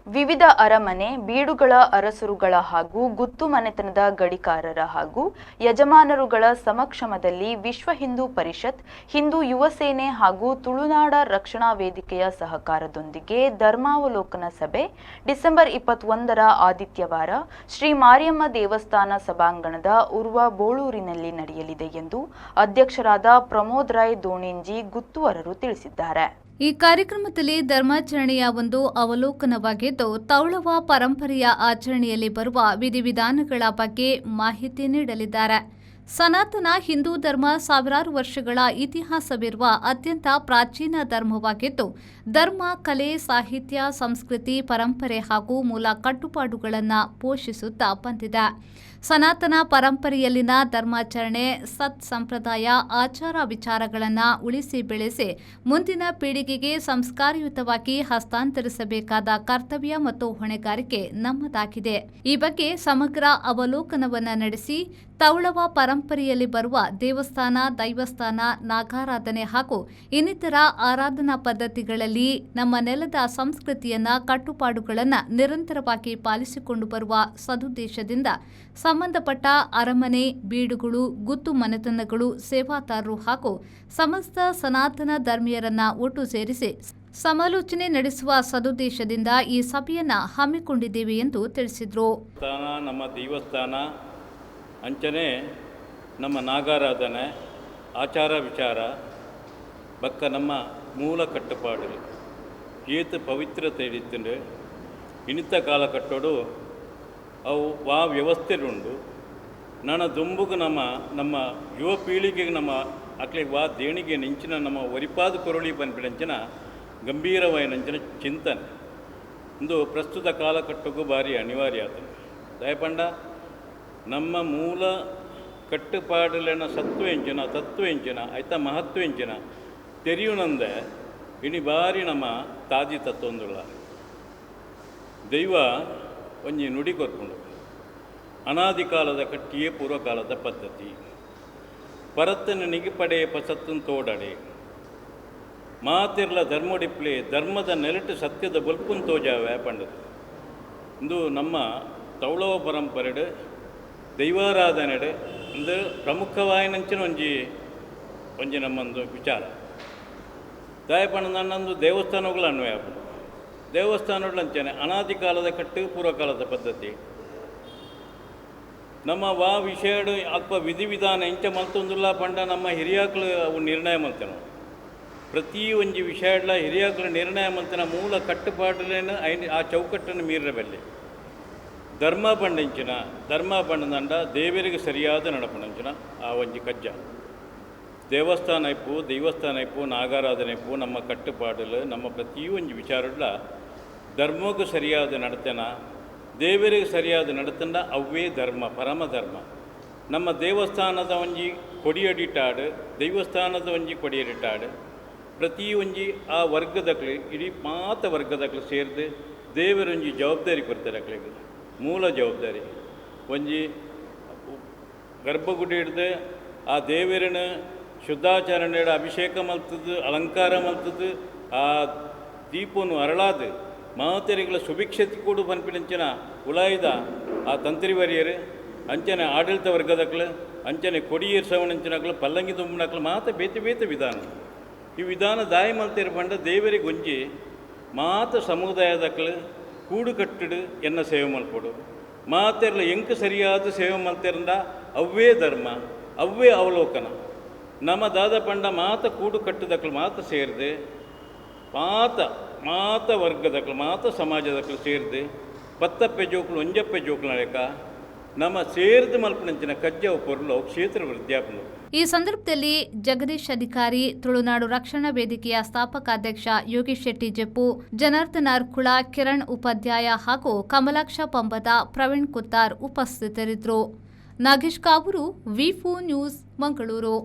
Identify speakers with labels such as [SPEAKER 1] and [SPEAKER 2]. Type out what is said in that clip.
[SPEAKER 1] ವಿವಿಧ ಅರಮನೆ, ಬೀಡುಗಳ ಅರಸರುಗಳ ಹಾಗೂ ಗುತ್ತು ಮನೆತನದ ಗಡಿಕಾರರ ಹಾಗೂ ಯಜಮಾನರುಗಳ ಸಮಕ್ಷಮದಲ್ಲಿ ವಿಶ್ವ ಹಿಂದೂ ಪರಿಷತ್, ಹಿಂದೂ ಯುವ ಸೇನೆ ಹಾಗೂ ತುಳುನಾಡ ರಕ್ಷಣಾ ವೇದಿಕೆಯ ಸಹಕಾರದೊಂದಿಗೆ ಧರ್ಮಾವಲೋಕನ ಸಭೆ ಡಿಸೆಂಬರ್ 21ರ ಆದಿತ್ಯವಾರ ಶ್ರೀ ಮಾರಿಯಮ್ಮ ದೇವಸ್ಥಾನ ಸಭಾಂಗಣದ ಉರ್ವ ಬೋಳೂರಿನಲ್ಲಿ ನಡೆಯಲಿದೆ ಎಂದು ಅಧ್ಯಕ್ಷರಾದ ಪ್ರಮೋದ್ ರಾಯ್ ದೋಣಿಂಜಿ ಗುತ್ತುವರರು ತಿಳಿಸಿದ್ದಾರೆ.
[SPEAKER 2] ಈ ಕಾರ್ಯಕ್ರಮದಲ್ಲಿ ಧರ್ಮಾಚರಣೆಯ ಒಂದು ಅವಲೋಕನವಾಗಿದ್ದು, ತೌಳವ ಪರಂಪರೆಯ ಆಚರಣೆಯಲ್ಲಿ ಬರುವ ವಿಧಿವಿಧಾನಗಳ ಬಗ್ಗೆ ಮಾಹಿತಿ ನೀಡಲಿದ್ದಾರೆ. ಸನಾತನ ಹಿಂದೂ ಧರ್ಮ ಸಾವಿರಾರು ವರ್ಷಗಳ ಇತಿಹಾಸವಿರುವ ಅತ್ಯಂತ ಪ್ರಾಚೀನ ಧರ್ಮವಾಗಿದ್ದು, ಧರ್ಮ, ಕಲೆ, ಸಾಹಿತ್ಯ, ಸಂಸ್ಕೃತಿ, ಪರಂಪರೆ ಹಾಗೂ ಮೂಲ ಕಟ್ಟುಪಾಡುಗಳನ್ನು ಪೋಷಿಸುತ್ತಾ ಬಂದಿದೆ. ಸನಾತನ ಪರಂಪರೆಯಲ್ಲಿನ ಧರ್ಮಾಚರಣೆ, ಸತ್ ಸಂಪ್ರದಾಯ, ಆಚಾರ ವಿಚಾರಗಳನ್ನು ಉಳಿಸಿ ಬೆಳೆಸಿ ಮುಂದಿನ ಪೀಳಿಗೆಗೆ ಸಂಸ್ಕಾರಯುತವಾಗಿ ಹಸ್ತಾಂತರಿಸಬೇಕಾದ ಕರ್ತವ್ಯ ಮತ್ತು ಹೊಣೆಗಾರಿಕೆ ನಮ್ಮದಾಗಿದೆ. ಈ ಬಗ್ಗೆ ಸಮಗ್ರ ಅವಲೋಕನವನ್ನು ನಡೆಸಿ ತೌಳವ ಪರಂಪರೆಯಲ್ಲಿ ಬರುವ ದೇವಸ್ಥಾನ, ದೈವಸ್ಥಾನ, ನಾಗಾರಾಧನೆ ಹಾಗೂ ಇನ್ನಿತರ ಆರಾಧನಾ ಪದ್ಧತಿಗಳಲ್ಲಿ ನಮ್ಮ ನೆಲದ ಸಂಸ್ಕೃತಿಯನ್ನ, ಕಟ್ಟುಪಾಡುಗಳನ್ನು ನಿರಂತರವಾಗಿ ಪಾಲಿಸಿಕೊಂಡು ಬರುವ ಸದುದ್ದೇಶದಿಂದ ಸಂಬಂಧಪಟ್ಟ ಅರಮನೆ, ಬೀಡುಗಳು, ಗುತ್ತು ಮನೆತನಗಳು, ಸೇವಾದಾರರು ಹಾಗೂ ಸಮಸ್ತ ಸನಾತನ ಧರ್ಮೀಯರನ್ನ ಒಟ್ಟು ಸೇರಿಸಿ ಸಮಾಲೋಚನೆ ನಡೆಸುವ ಸದುದ್ದೇಶದಿಂದ ಈ ಸಭೆಯನ್ನ ಹಮ್ಮಿಕೊಂಡಿದ್ದೇವೆ ಎಂದು ತಿಳಿಸಿದರು.
[SPEAKER 3] ನಮ್ಮ ದೇವಸ್ಥಾನ ಅಂಚನೆ ನಮ್ಮ ನಾಗಾರಾಧನೆ, ಆಚಾರ ವಿಚಾರ ಬಕ್ಕ ನಮ್ಮ ಮೂಲ ಕಟ್ಟುಪಾಡು ಏತು ಪವಿತ್ರತೆ ಹಿಡಿತುಂಡು ಇನಿತ ಕಾಲ ಕಟ್ಟೋಡು ಅವು ವಾ ವ್ಯವಸ್ಥೆಯುಂಡು ನನ್ನ ದುಂಬುಗು ನಮ್ಮ ಯುವ ಪೀಳಿಗೆಗೆ ನಮ್ಮ ಅಕ್ಲಿಗೆ ವಾ ದೇಣಿಗೆ ನಿಂಚಿನ ನಮ್ಮ ಒರಿಪಾದ ಕೊರಳಿ ಬಂದ್ಬಿಡಂಚಿನ ಗಂಭೀರವಾಯಿನಂಚಿನ ಚಿಂತನೆ ಒಂದು ಪ್ರಸ್ತುತ ಕಾಲಕಟ್ಟಗೂ ಭಾರಿ ಅನಿವಾರ್ಯ ಆತನು. ದಯಪಂಡ ನಮ್ಮ ಮೂಲ ಕಟ್ಟುಪಾಡಲಿನ ಸತ್ವ ಎಂಚಿನ ತತ್ವ ಎಂಚಿನ ಐತ ಮಹತ್ವ ಎಂಚಿನ ತೆರೆಯುನಂದೆ ಇಣಿ ಬಾರಿ ನಮ್ಮ ತಾಜಿ ತತ್ವೊಂದುಲ್ಲ ದೈವ ಒಂಜಿ ನುಡಿ ಕೊರ್ಕೊಂಡು ಅನಾದಿ ಕಾಲದ ಕಟ್ಟಿಯೇ ಪೂರ್ವಕಾಲದ ಪದ್ಧತಿ ಪರತ್ತನ ನಿಗಿಪಡೆ ಪಸತ್ತನ್ ತೋಡಡೆ ಮಾತಿರ್ಲ ಧರ್ಮಡಿಪ್ಲೆ ಧರ್ಮದ ನೆಲಟು ಸತ್ಯದ ಬಲ್ಪುನ್ ತೋಜಾವೆ ಪಂಡದು ಇಂದು ನಮ್ಮ ತೌಳವ ಪರಂಪರೆಡು ದೈವಾರಾಧನೆಡೆ ಒಂದು ಪ್ರಮುಖವಾಯಿನಂಚಿನ ಒಂಜಿ ನಮ್ಮೊಂದು ವಿಚಾರ ದಾಯಪಣ ನನ್ನೊಂದು ದೇವಸ್ಥಾನಗಳು ಅನ್ವಯ ಆಗ್ಬೋದು. ದೇವಸ್ಥಾನಗಳು ಅಂಚನೆ ಅನಾದಿ ಕಾಲದ ಕಟ್ಟು ಪೂರ್ವಕಾಲದ ಪದ್ಧತಿ ನಮ್ಮ ವಾ ವಿಷಯಡು ಅಲ್ಪ ವಿಧಿವಿಧಾನ ಇಂಚ ಮಲ್ತೊಂದುಲ್ಲ ಪಂಡ ನಮ್ಮ ಹಿರಿಯಾಕ್ಳು ಅವು ನಿರ್ಣಯ ಮಲ್ತೇನೆ ಪ್ರತಿ ಒಂಜಿ ವಿಷಯಡ್ಲ ಹಿರಿಯಾಕ್ಳು ನಿರ್ಣಯ ಮಲ್ತನ ಮೂಲ ಕಟ್ಟುಪಾಡಲೇನು ಆ ಚೌಕಟ್ಟನ್ನು ಮೀರಬಲ್ಲೆ ಧರ್ಮ ಪಂಡಿಂಚಿನ ಧರ್ಮ ಪಂಡದಂಡ ದೇವರಿಗೆ ಸರಿಯಾದ ನಡಪಣಂಚಿನ ಆ ಒಂಜಿ ಕಜ್ಜ ದೇವಸ್ಥಾನ ಇಪ್ಪು ನಾಗಾರಾಧನೆ ಇಪ್ಪು ನಮ್ಮ ಕಟ್ಟುಪಾಡಲು ನಮ್ಮ ಪ್ರತಿಯೊಂದು ವಿಚಾರಡ್ಲ ಧರ್ಮಕ್ಕೂ ಸರಿಯಾದ ನಡತೆನ ದೇವರಿಗೆ ಸರಿಯಾದ ನಡತಂಡ ಅವೇ ಧರ್ಮ ಪರಮ ಧರ್ಮ. ನಮ್ಮ ದೇವಸ್ಥಾನದ ಒಂಜಿ ಕೊಡಿಯಡಿಟಾಡು ದೇವಸ್ಥಾನದ ಒಂಜಿ ಕೊಡಿಯಡಿಟಾಡು ಪ್ರತಿ ಒಂಜಿ ಆ ವರ್ಗದಕ್ಳು ಇಡೀ ಮಾತ ವರ್ಗದಕ್ಳು ಸೇರಿದು ದೇವರೊಂಜಿ ಜವಾಬ್ದಾರಿ ಕೊಡ್ತಾರೆ ಅಕ್ಳಿಗೆ ಮೂಲ ಜವಾಬ್ದಾರಿ ಒಂಜಿ ಗರ್ಭಗುಡಿ ಹಿಡ್ದು ಆ ದೇವರನ್ನ ಶುದ್ಧಾಚರಣೆ ಅಭಿಷೇಕ ಮಲ್ತದ್ದು ಅಲಂಕಾರ ಮಲ್ತದ್ದು ಆ ದೀಪವನ್ನು ಅರಳಾದು ಮಾತೆರಿಗಳ ಸುಭಿಕ್ಷತೆ ಕೂಡ ಬಂದ್ಬಿಡಂಚಿನ ಉಲಾಯ್ದ ಆ ತಂತ್ರಿವರಿಯರು ಅಂಚನೆ ಆಡಳಿತ ವರ್ಗದಕ್ಳು ಅಂಚನೆ ಕೊಡಿಯೇರು ಸವಣಂಚಿನಕ್ಳು ಪಲ್ಲಂಗಿ ತುಂಬನಕ್ಳು ಮಾತ ಬೇತೆ ವಿಧಾನ ಈ ವಿಧಾನ ದಾಯಿ ಮಲ್ತಿರ ಪಂಡ ದೇವರಿಗೆ ಒಂಜಿ ಮಾತ ಸಮುದಾಯದಕ್ಳು ಕೂಡು ಕಟ್ಟಡು ಎನ್ನ ಸೇವೆ ಮಲ್ಪಡು ಮಾತೆರ್ಲ ಎಂಕ ಸರಿಯಾದ ಸೇವೆ ಮಲ್ತಿರಂದ ಅವೇ ಧರ್ಮ ಅವೇ ಅವಲೋಕನ ನಮ್ಮ ದಾದ ಪಂಡ ಮಾತ ಕೂಡು ಕಟ್ಟದಕ್ಳು ಮಾತ ಸೇರಿದೆ ಮಾತ ವರ್ಗದಕ್ಳು ಮಾತ ಸಮಾಜದಕ್ಳು ಸೇರಿದೆ ಪತ್ತಪ್ಪೆ ಜೋಕ್ಳು ಒಂಜಪ್ಪೆ ಜೋಕ್ಳು ನಡಕ ನಮ್ಮ ಸೇರಿದ ಮಲ್ಪನಂಚಿನ ಕಜ್ಜವ ಪೊರ್ಲು ಕ್ಷೇತ್ರ ವೃದ್ಧಾಪನ.
[SPEAKER 2] ಈ ಸಂದರ್ಭದಲ್ಲಿ ಜಗದೀಶ್ ಅಧಿಕಾರಿ, ತುಳುನಾಡು ರಕ್ಷಣಾ ವೇದಿಕೆಯ ಸ್ಥಾಪಕ ಅಧ್ಯಕ್ಷ ಯೋಗೇಶ್ ಶೆಟ್ಟಿ ಜಪ್ಪು, ಜನಾರ್ದನ ಅರ್ಕುಳ, ಕಿರಣ್ ಉಪಾಧ್ಯಾಯ ಹಾಗೂ ಕಮಲಾಕ್ಷ ಪಂಬದ, ಪ್ರವೀಣ್ ಕುತ್ತಾರ್ ಉಪಸ್ಥಿತರಿದ್ದರು. ನಾಗೇಶ್ ಕಾವೂರು, ವಿ4 ನ್ಯೂಸ್, ಮಂಗಳೂರು.